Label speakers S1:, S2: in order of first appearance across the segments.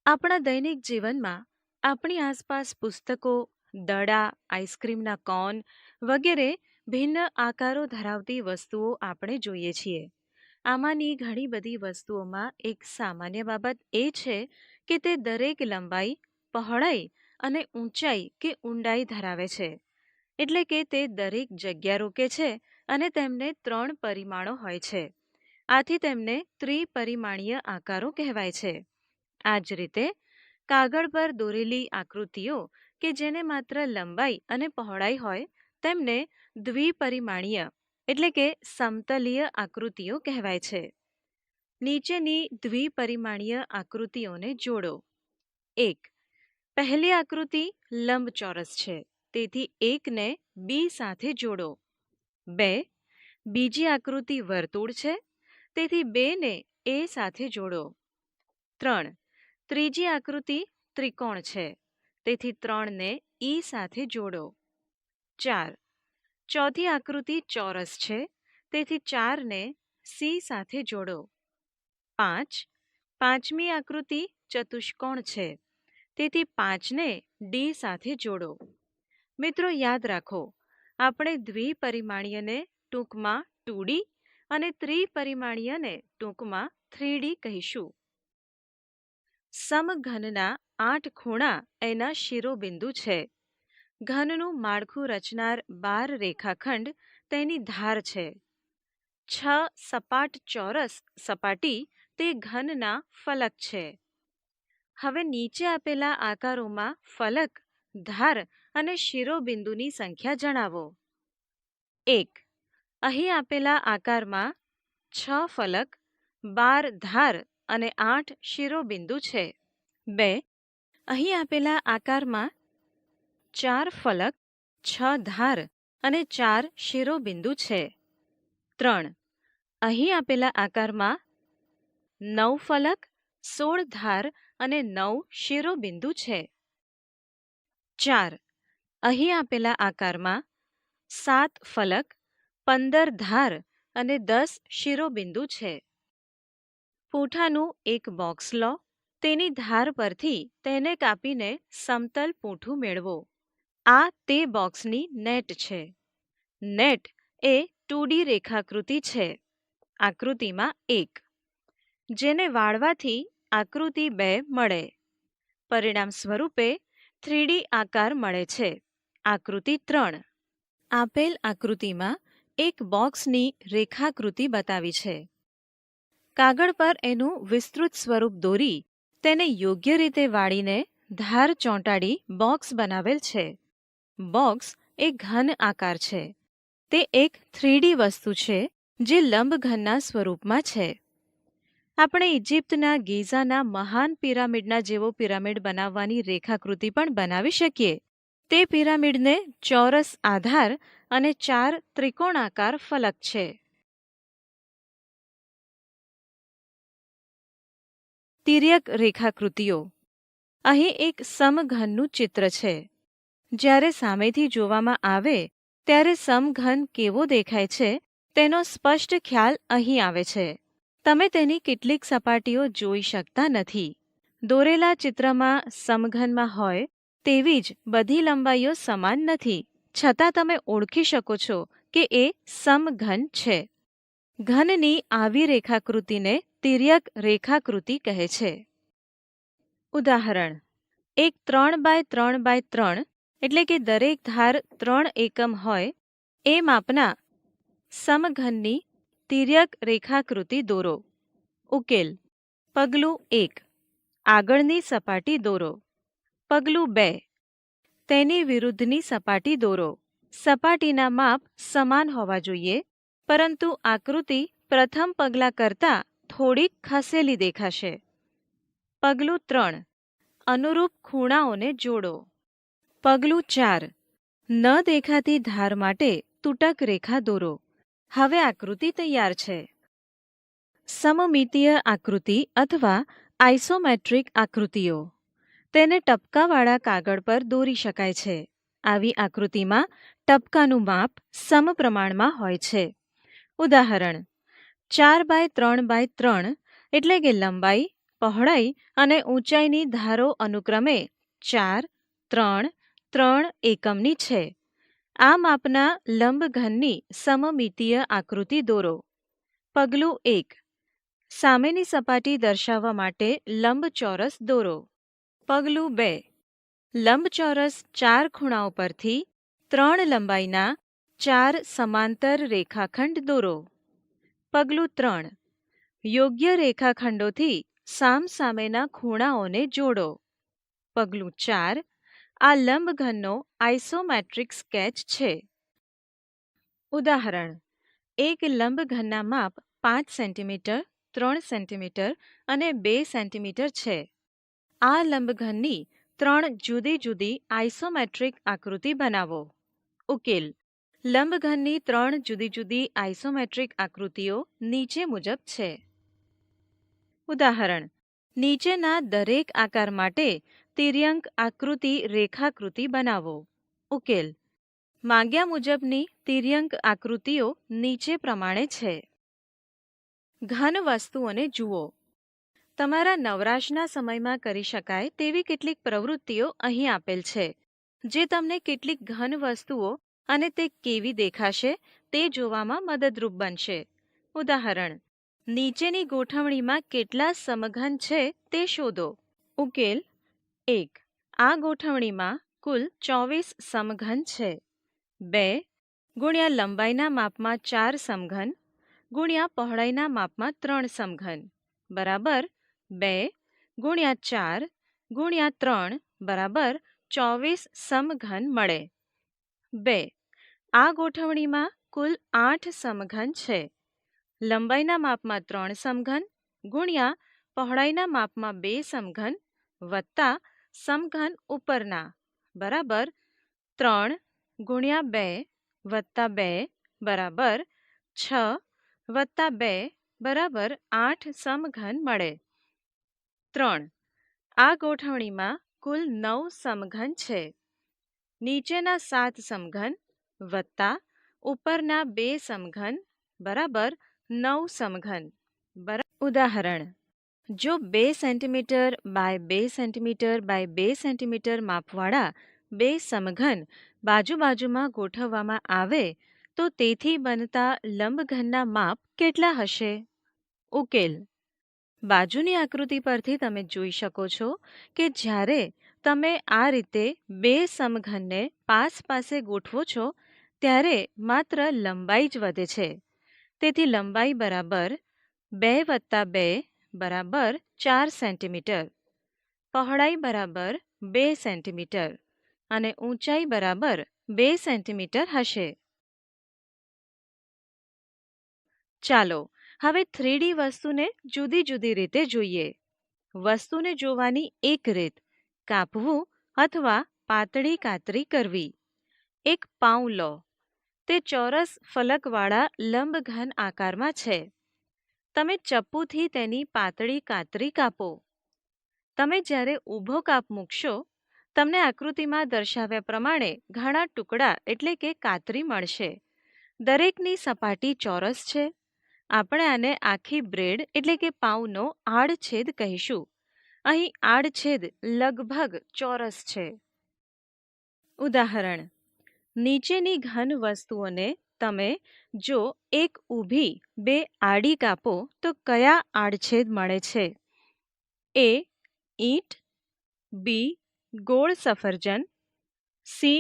S1: આપણા દૈનિક જીવનમાં આપણી આસપાસ પુસ્તકો, દડા, આઈસ્ક્રીમના કોન વગેરે ભિન્ન આકારો ધરાવતી વસ્તુઓ આપણે જોઈએ છીએ. આમાંની ઘણી બધી વસ્તુઓમાં એક સામાન્ય બાબત એ છે કે તે દરેક લંબાઈ, પહોળાઈ અને ઊંચાઈ કે ઊંડાઈ ધરાવે છે. એટલે કે તે દરેક જગ્યા રોકે છે અને તેમને 3 પરિમાણો હોય છે. આથી તેમને ત્રિપરિમાણીય આકારો કહેવાય છે. આ જ રીતે કાગળ પર દોરેલી આકૃતિઓ કે જેને માત્ર લંબાઈ અને પહોળાઈ હોય તેમને દ્વિપરિમાણીય એટલે કે સમતલીય આકૃતિઓ કહેવાય છે. નીચેની દ્વિપરિમાણીય આકૃતિઓને જોડો. 1. પહેલી આકૃતિ લંબચોરસ છે, તેથી 1 ને બી સાથે જોડો. 2. બીજી આકૃતિ વર્તુળ છે, તેથી 2 ને એ સાથે જોડો. 3. ત્રીજી આકૃતિ ત્રિકોણ છે, તેથી 3 ને ઈ સાથે જોડો. 4. ચોથી આકૃતિ ચોરસ છે, તેથી 4 ને સી સાથે જોડો. 5. પાંચમી આકૃતિ ચતુષ્કોણ છે, તેથી 5 ને ડી સાથે જોડો. મિત્રો, યાદ રાખો, આપણે દ્વિપરિમાણીયને ટૂંકમાં 2D અને ત્રિપરિમાણીયને ટૂંકમાં 3D કહીશું. સમઘનના 8 ખૂણા એના શિરોબિંદુ છે. ઘનનું માળખું રચનાર 12 રેખાખંડ તેની ધાર છે. 6 સપાટ ચોરસ સપાટી તે ઘનના ફલક છે. હવે નીચે આપેલા આકારોમાં ફલક, ધાર અને શિરોબિંદુની સંખ્યા જણાવો. 1. અહીં આપેલા આકારમાં 6 ફલક, 12 ધાર અને 8 શિરોબિંદુ છે. 2. અહીં આપેલા આકારમાં 4 ફલક, 6 ધાર અને 4 શિરોબિંદુ છે. 3. અહીં આપેલા આકારમાં 9 ફલક, 16 ધાર અને 9 શિરોબિંદુ છે. 4. અહીં આપેલા આકારમાં 7 ફલક, 15 ધાર અને 10 શિરોબિંદુ છે. પૂંઠાનું એક બોક્સ લો. તેની ધાર પરથી તેને કાપીને સમતલ પૂંઠું મેળવો. આ તે બોક્સની નેટ છે. નેટ એ 2D રેખાકૃતિ છે. આકૃતિમાં 1, જેને વાળવાથી આકૃતિ 2 મળે. પરિણામ સ્વરૂપે 3D આકાર મળે છે. આકૃતિ 3. આપેલ આકૃતિમાં એક બોક્સની રેખાકૃતિ બતાવી છે. કાગળ પર એનું વિસ્તૃત સ્વરૂપ દોરી તેને યોગ્ય રીતે વાળીને ધાર ચોંટાડી બોક્સ બનાવેલ છે. બોક્સ એક ઘન આકાર છે. તે એક 3D વસ્તુ છે જે લંબઘનના સ્વરૂપમાં છે. આપણે ઇજિપ્તના ગીઝાના મહાન પિરામિડના જેવો પિરામિડ બનાવવાની રેખાકૃતિ પણ બનાવી શકીએ. તે પિરામિડને ચોરસ આધાર અને 4 ત્રિકોણાકાર ફલક છે. તિર્યક રેખાકૃતિઓ. અહીં એક સમઘનનું ચિત્ર છે. જ્યારે સામેથી જોવામાં આવે ત્યારે સમઘન કેવો દેખાય છે તેનો સ્પષ્ટ ખ્યાલ અહીં આવે છે. તમે તેની કેટલીક સપાટીઓ જોઈ શકતા નથી. દોરેલા ચિત્રમાં સમઘનમાં હોય તેવી જ બધી લંબાઈઓ સમાન નથી, છતાં તમે ઓળખી શકો છો કે એ સમઘન છે. ઘનની આવી રેખાકૃતિને તિર્યક રેખાકૃતિ કહે છે. ઉદાહરણ: એક 3x3x3 એટલે કે દરેક ધાર 3 એકમ હોય એ માપના સમઘનની તિર્યક રેખાકૃતિ દોરો. ઉકેલ: પગલું 1. આગળની સપાટી દોરો. પગલું 2. તેની વિરુદ્ધની સપાટી દોરો. સપાટીના માપ સમાન હોવા જોઈએ, પરંતુ આકૃતિ પ્રથમ પગલા કરતાં થોડીક ખસેલી દેખાશે. પગલું 3. અનુરૂપ ખૂણાઓને જોડો. પગલું 4. ન દેખાતી ધાર માટે તૂટક રેખા દોરો. હવે આકૃતિ તૈયાર છે. સમમિતીય આકૃતિ અથવા આઇસોમેટ્રિક આકૃતિઓ. તેને ટપકાવાળા કાગળ પર દોરી શકાય છે. આવી આકૃતિમાં ટપકાનું માપ સમપ્રમાણમાં હોય છે. ઉદાહરણ: 4x3x3 એટલે કે લંબાઈ પહોળાઈ અને ઊંચાઈની ધારો અનુક્રમે 4, 3, 3 એકમની છે. આ માપના લંબઘનની સમમિતીય આકૃતિ દોરો. પગલું 1. સામેની સપાટી દર્શાવવા માટે લંબચોરસ દોરો. પગલું 2. લંબચોરસ 4 ખૂણાઓ પરથી 3 લંબાઈના 4 સમાંતર રેખાખંડ દોરો. પગલું 3. યોગ્ય રેખાખંડોથી સામસામેના ખૂણાઓને જોડો. પગલું 4. આ લંબઘનનો આઇસોમેટ્રિક સ્કેચ છે. ઉદાહરણ: એક લંબઘનના માપ 5 સેન્ટીમીટર, 3 સેન્ટીમીટર અને 2 સેન્ટીમીટર છે. આ લંબઘનની 3 જુદી જુદી આઇસોમેટ્રિક આકૃતિ બનાવો. ઉકેલ: લંબઘનની 3 જુદી જુદી આઇસોમેટ્રિક આકૃતિઓ નીચે મુજબ છે. ઉદાહરણ: નીચેના દરેક આકાર માટે તિર્યંક આકૃતિ રેખાકૃતિ બનાવો. ઉકેલ: માંગ્યા મુજબની તિર્યંક આકૃતિઓ નીચે પ્રમાણે છે. ઘન વસ્તુઓને જુઓ. તમારા નવરાશના સમયમાં કરી શકાય તેવી કેટલીક પ્રવૃત્તિઓ અહીં આપેલ છે, જે તમને કેટલીક ઘન વસ્તુઓ અને તે કેવી દેખાશે તે જોવામાં મદદરૂપ બનશે. ઉદાહરણ: નીચેની ગોઠવણીમાં કેટલા સમઘન છે તે શોધો. ઉકેલ: 1. આ ગોઠવણીમાં કુલ 24 સમઘન છે. 2 ગુણ્યા લંબાઈના માપમાં 4 સમઘન ગુણ્યા પહોળાઈના માપમાં 3 સમઘન બરાબર 2 ગુણ્યા 4 ગુણ્યા 3 બરાબર 24 સમઘન મળે. 2. આ ગોઠવણીમાં કુલ 8 સમઘન છે. લંબાઈના માપમાં 3 સમઘન ગુણ્યા પહોળાઈના માપમાં 2 સમઘન વત્તા સમઘન ઉપરના બરાબર 3 ગુણ્યા 2 વત્તા 2 બરાબર 6 વત્તા 2 બરાબર 8 સમઘન મળે. 3. આ ગોઠવણીમાં કુલ 9 સમઘન છે. નીચેના 7 સમઘન વત્તા ઉપરના 2 સમઘન બરાબર 9 સમઘન. ઉદાહરણ: જો 2 centimetre by 2 centimetre by 2 centimetre માપવાળા 2 સમઘન બાજુ બાજુમાં ગોઠવવામાં આવે તો તેથી બનતા લંબઘનના માપ કેટલા હશે? ઉકેલ: બાજુની આકૃતિ પરથી તમે જોઈ શકો છો કે જ્યારે તમે આ રીતે 2 સમઘનને પાસે ગોઠવો છો ત્યારે માત્ર લંબાઈ જ વધે છે. તેથી લંબાઈ બરાબર 2 વત્તા 2 બરાબર 4 સેન્ટીમીટર, પહોળાઈ બરાબર 2 સેન્ટીમીટર અને ઊંચાઈ બરાબર 2 સેન્ટીમીટર હશે. ચાલો હવે 3D વસ્તુને જુદી જુદી રીતે જોઈએ. વસ્તુને જોવાની એક રીત કાપવું અથવા પાતળી કાતરી કરવી. એક પાઉં લો. તે ચોરસ ફલકવાળા લંબઘન આકારમાં છે. તમે ચપ્પુથી તેની પાતળી કાતરી કાપો. તમે જ્યારે ઊભો કાપ મૂકશો તમને આકૃતિમાં દર્શાવ્યા પ્રમાણે ઘણા ટુકડા એટલે કે કાતરી મળશે. દરેકની સપાટી ચોરસ છે. આપણે આને આખી બ્રેડ એટલે કે પાઉંનો આડછેદ કહીશું. અહીં આડછેદ લગભગ ચોરસ છે. ઉદાહરણ: નીચેની ઘન વસ્તુઓને તમે જો એક ઊભી 2 આડી કાપો તો કયા આડછેદ મળે છે? A. ઈંટ, B. ગોળ સફરજન, C.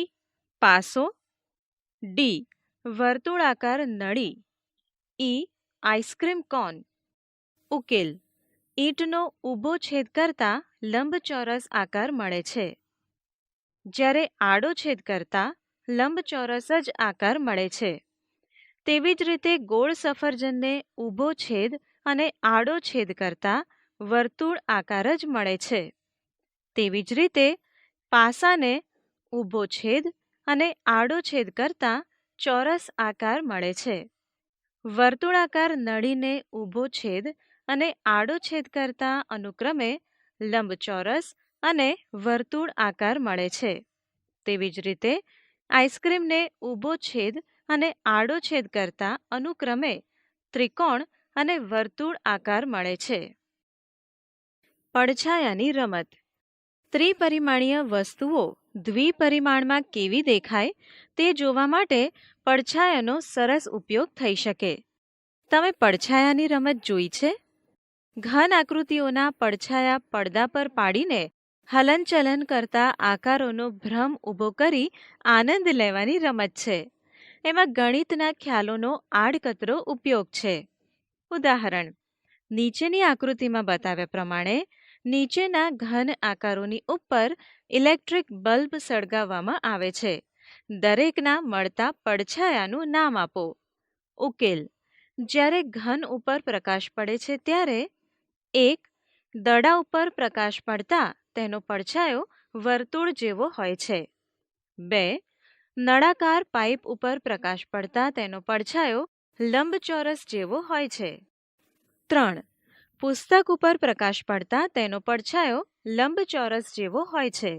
S1: પાસો, D. વર્તુળાકાર નળી, E. આઈસ્ક્રીમ કોન. ઉકેલ: ઈંટનો ઊભો છેદ કરતા લંબચોરસ આકાર મળે છે, જ્યારે આડો છેદ કરતા લંબચોરસ જ આકાર મળે છે. તેવી જ રીતે ગોળ સફરજનને ઊભો છેદ અને આડો છેદ કરતા વર્તુળ આકાર જ મળે છે. તેવી જ રીતે પાસાને ઊભો છેદ અને આડો છેદ કરતા ચોરસ આકાર મળે છે. વર્તુળાકાર નળીને ઊભો છેદ અને આડો છેદ કરતા અનુક્રમે લંબચોરસ અને વર્તુળ આકાર મળે છે. તેવી જ રીતે આઈસ્ક્રીમને ઊભો છેદ અને આડો છેદ કરતા અનુક્રમે ત્રિકોણ અને વર્તુળ આકાર મળે છે. પડછાયાની રમત. ત્રિપરિમાણીય વસ્તુઓ દ્વિપરિમાણમાં કેવી દેખાય તે જોવા માટે પડછાયાનો સરસ ઉપયોગ થઈ શકે. તમે પડછાયાની રમત જોઈ છે? ઘન આકૃતિઓના પડછાયા પડદા પર પાડીને હલનચલન કરતા આકારોનો ભ્રમ ઊભો કરી આનંદ લેવાની રમત છે. એમાં ગણિતના ખ્યાલોનો આડકતરો ઉપયોગ છે. ઉદાહરણ: નીચેની આકૃતિમાં બતાવ્યા પ્રમાણે નીચેના ઘન આકારોની ઉપર ઇલેક્ટ્રિક બલ્બ સળગાવવામાં આવે છે. દરેકના મળતા પડછાયાનું નામ આપો. ઉકેલ: જ્યારે ઘન ઉપર પ્રકાશ પડે છે ત્યારે 1. દડા ઉપર પ્રકાશ પડતા તેનો પડછાયો વર્તુળ જેવો હોય છે. 2. નળાકાર પાઇપ ઉપર પ્રકાશ પડતા તેનો પડછાયો લંબચોરસ જેવો હોય છે. 3. પુસ્તક ઉપર પ્રકાશ પડતા તેનો પડછાયો લંબચોરસ જેવો હોય છે.